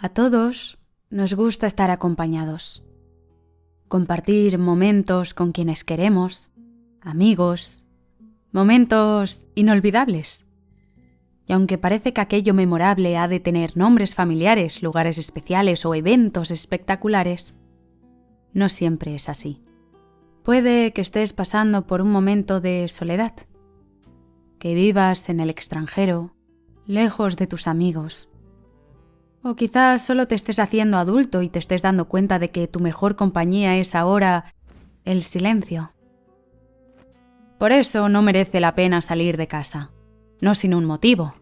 A todos nos gusta estar acompañados, compartir momentos con quienes queremos, amigos, momentos inolvidables. Y aunque parece que aquello memorable ha de tener nombres familiares, lugares especiales o eventos espectaculares, no siempre es así. Puede que estés pasando por un momento de soledad, que vivas en el extranjero, lejos de tus amigos. O quizás solo te estés haciendo adulto y te estés dando cuenta de que tu mejor compañía es ahora el silencio. Por eso no merece la pena salir de casa, no sin un motivo,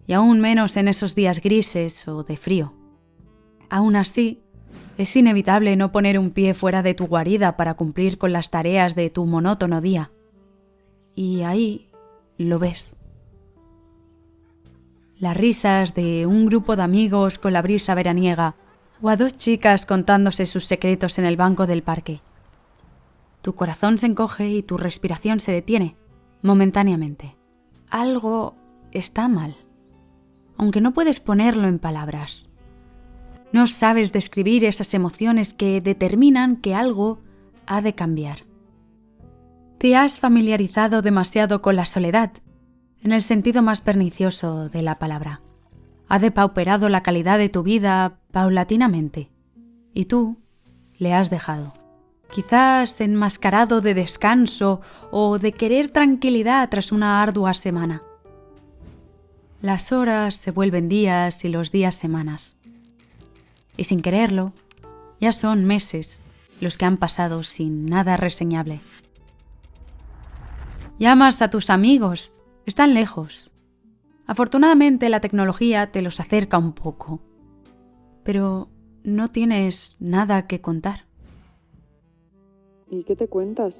y aún menos en esos días grises o de frío. Aún así, es inevitable no poner un pie fuera de tu guarida para cumplir con las tareas de tu monótono día. Y ahí lo ves. Las risas de un grupo de amigos con la brisa veraniega o a dos chicas contándose sus secretos en el banco del parque. Tu corazón se encoge y tu respiración se detiene, momentáneamente. Algo está mal, aunque no puedes ponerlo en palabras. No sabes describir esas emociones que determinan que algo ha de cambiar. Te has familiarizado demasiado con la soledad, en el sentido más pernicioso de la palabra. Ha depauperado la calidad de tu vida paulatinamente, y tú le has dejado. Quizás enmascarado de descanso o de querer tranquilidad tras una ardua semana. Las horas se vuelven días y los días semanas. Y sin quererlo, ya son meses los que han pasado sin nada reseñable. Llamas a tus amigos, están lejos. Afortunadamente la tecnología te los acerca un poco, pero no tienes nada que contar. ¿Y qué te cuentas?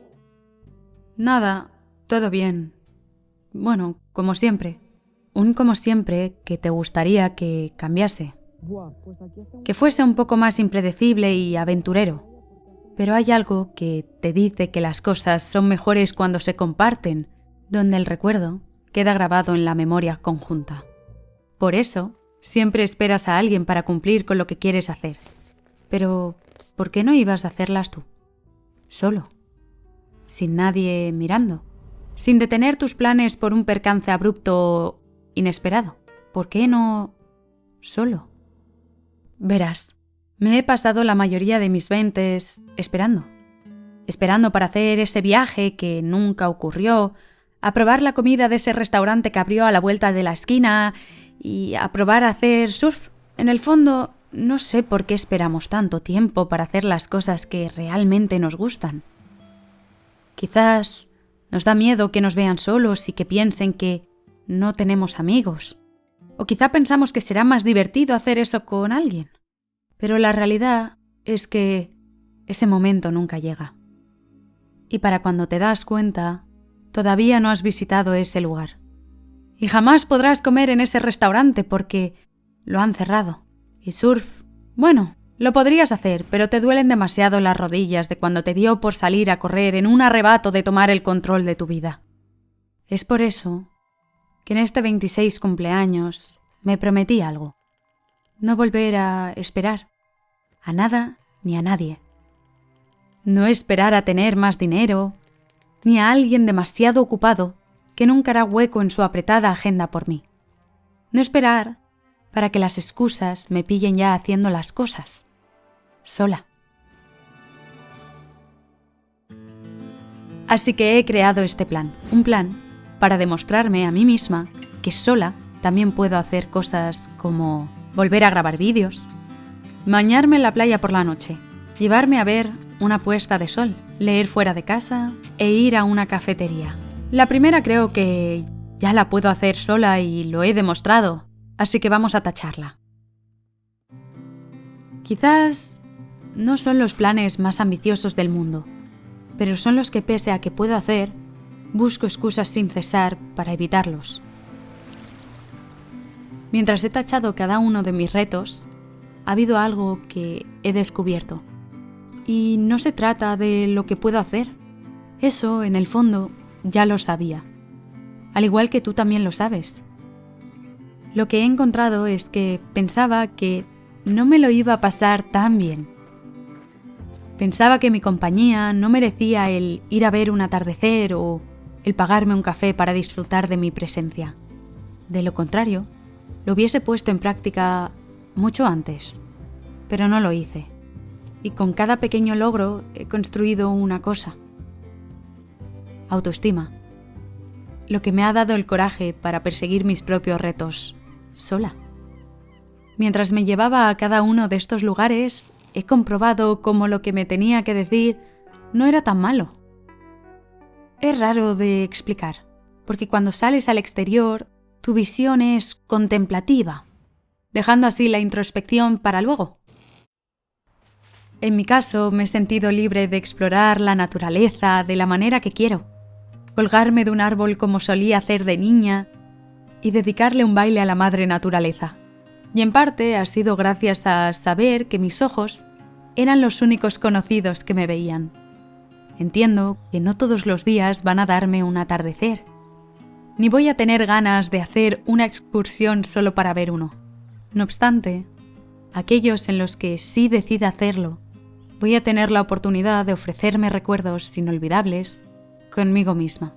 Nada, todo bien. Bueno, como siempre. Un como siempre que te gustaría que cambiase. Que fuese un poco más impredecible y aventurero. Pero hay algo que te dice que las cosas son mejores cuando se comparten, donde el recuerdo queda grabado en la memoria conjunta. Por eso, siempre esperas a alguien para cumplir con lo que quieres hacer. Pero, ¿por qué no ibas a hacerlas tú? Solo. Sin nadie mirando. Sin detener tus planes por un percance abrupto o inesperado. ¿Por qué no solo? Verás, me he pasado la mayoría de mis 20s esperando. Esperando para hacer ese viaje que nunca ocurrió, a probar la comida de ese restaurante que abrió a la vuelta de la esquina y a probar a hacer surf. En el fondo, no sé por qué esperamos tanto tiempo para hacer las cosas que realmente nos gustan. Quizás nos da miedo que nos vean solos y que piensen que no tenemos amigos. O quizá pensamos que será más divertido hacer eso con alguien. Pero la realidad es que ese momento nunca llega. Y para cuando te das cuenta, todavía no has visitado ese lugar. Y jamás podrás comer en ese restaurante porque lo han cerrado. Y surf, bueno, lo podrías hacer, pero te duelen demasiado las rodillas de cuando te dio por salir a correr en un arrebato de tomar el control de tu vida. Es por eso que en este 26 cumpleaños me prometí algo. No volver a esperar a nada ni a nadie. No esperar a tener más dinero, ni a alguien demasiado ocupado que nunca hará hueco en su apretada agenda por mí. No esperar para que las excusas me pillen ya haciendo las cosas, sola. Así que he creado este plan, un plan para demostrarme a mí misma que sola también puedo hacer cosas como volver a grabar vídeos, bañarme en la playa por la noche, llevarme a ver una puesta de sol, leer fuera de casa e ir a una cafetería. La primera creo que ya la puedo hacer sola y lo he demostrado, así que vamos a tacharla. Quizás no son los planes más ambiciosos del mundo, pero son los que, pese a que puedo hacer, busco excusas sin cesar para evitarlos. Mientras he tachado cada uno de mis retos, ha habido algo que he descubierto. Y no se trata de lo que puedo hacer. Eso, en el fondo, ya lo sabía. Al igual que tú también lo sabes. Lo que he encontrado es que pensaba que no me lo iba a pasar tan bien. Pensaba que mi compañía no merecía el ir a ver un atardecer o el pagarme un café para disfrutar de mi presencia. De lo contrario, lo hubiese puesto en práctica mucho antes, pero no lo hice. Y con cada pequeño logro he construido una cosa: autoestima. Lo que me ha dado el coraje para perseguir mis propios retos, sola. Mientras me llevaba a cada uno de estos lugares, he comprobado cómo lo que me tenía que decir no era tan malo. Es raro de explicar, porque cuando sales al exterior, tu visión es contemplativa, dejando así la introspección para luego. En mi caso, me he sentido libre de explorar la naturaleza de la manera que quiero, colgarme de un árbol como solía hacer de niña y dedicarle un baile a la madre naturaleza. Y en parte ha sido gracias a saber que mis ojos eran los únicos conocidos que me veían. Entiendo que no todos los días van a darme un atardecer, ni voy a tener ganas de hacer una excursión solo para ver uno. No obstante, aquellos en los que sí decida hacerlo, voy a tener la oportunidad de ofrecerme recuerdos inolvidables conmigo misma.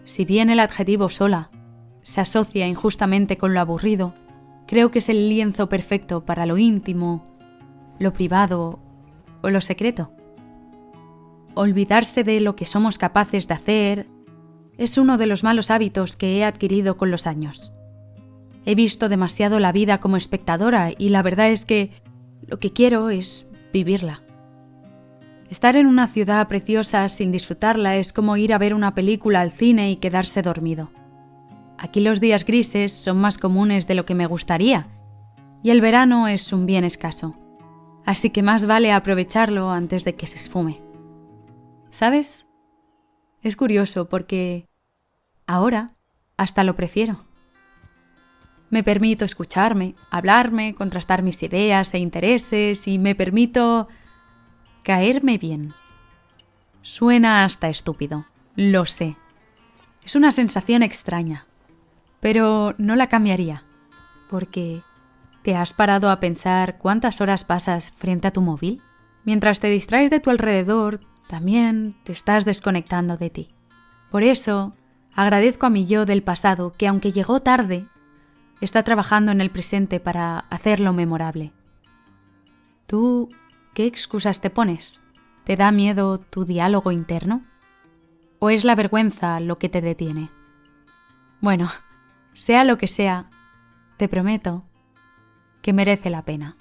Si bien el adjetivo sola se asocia injustamente con lo aburrido, creo que es el lienzo perfecto para lo íntimo, lo privado o lo secreto. Olvidarse de lo que somos capaces de hacer es uno de los malos hábitos que he adquirido con los años. He visto demasiado la vida como espectadora y la verdad es que lo que quiero es vivirla. Estar en una ciudad preciosa sin disfrutarla es como ir a ver una película al cine y quedarse dormido. Aquí los días grises son más comunes de lo que me gustaría y el verano es un bien escaso. Así que más vale aprovecharlo antes de que se esfume. ¿Sabes? Es curioso porque ahora hasta lo prefiero. Me permito escucharme, hablarme, contrastar mis ideas e intereses y me permito caerme bien. Suena hasta estúpido, lo sé. Es una sensación extraña, pero no la cambiaría, porque ¿te has parado a pensar cuántas horas pasas frente a tu móvil? Mientras te distraes de tu alrededor, también te estás desconectando de ti. Por eso, agradezco a mi yo del pasado que, aunque llegó tarde, está trabajando en el presente para hacerlo memorable. ¿Tú qué excusas te pones? ¿Te da miedo tu diálogo interno? ¿O es la vergüenza lo que te detiene? Bueno, sea lo que sea, te prometo que merece la pena.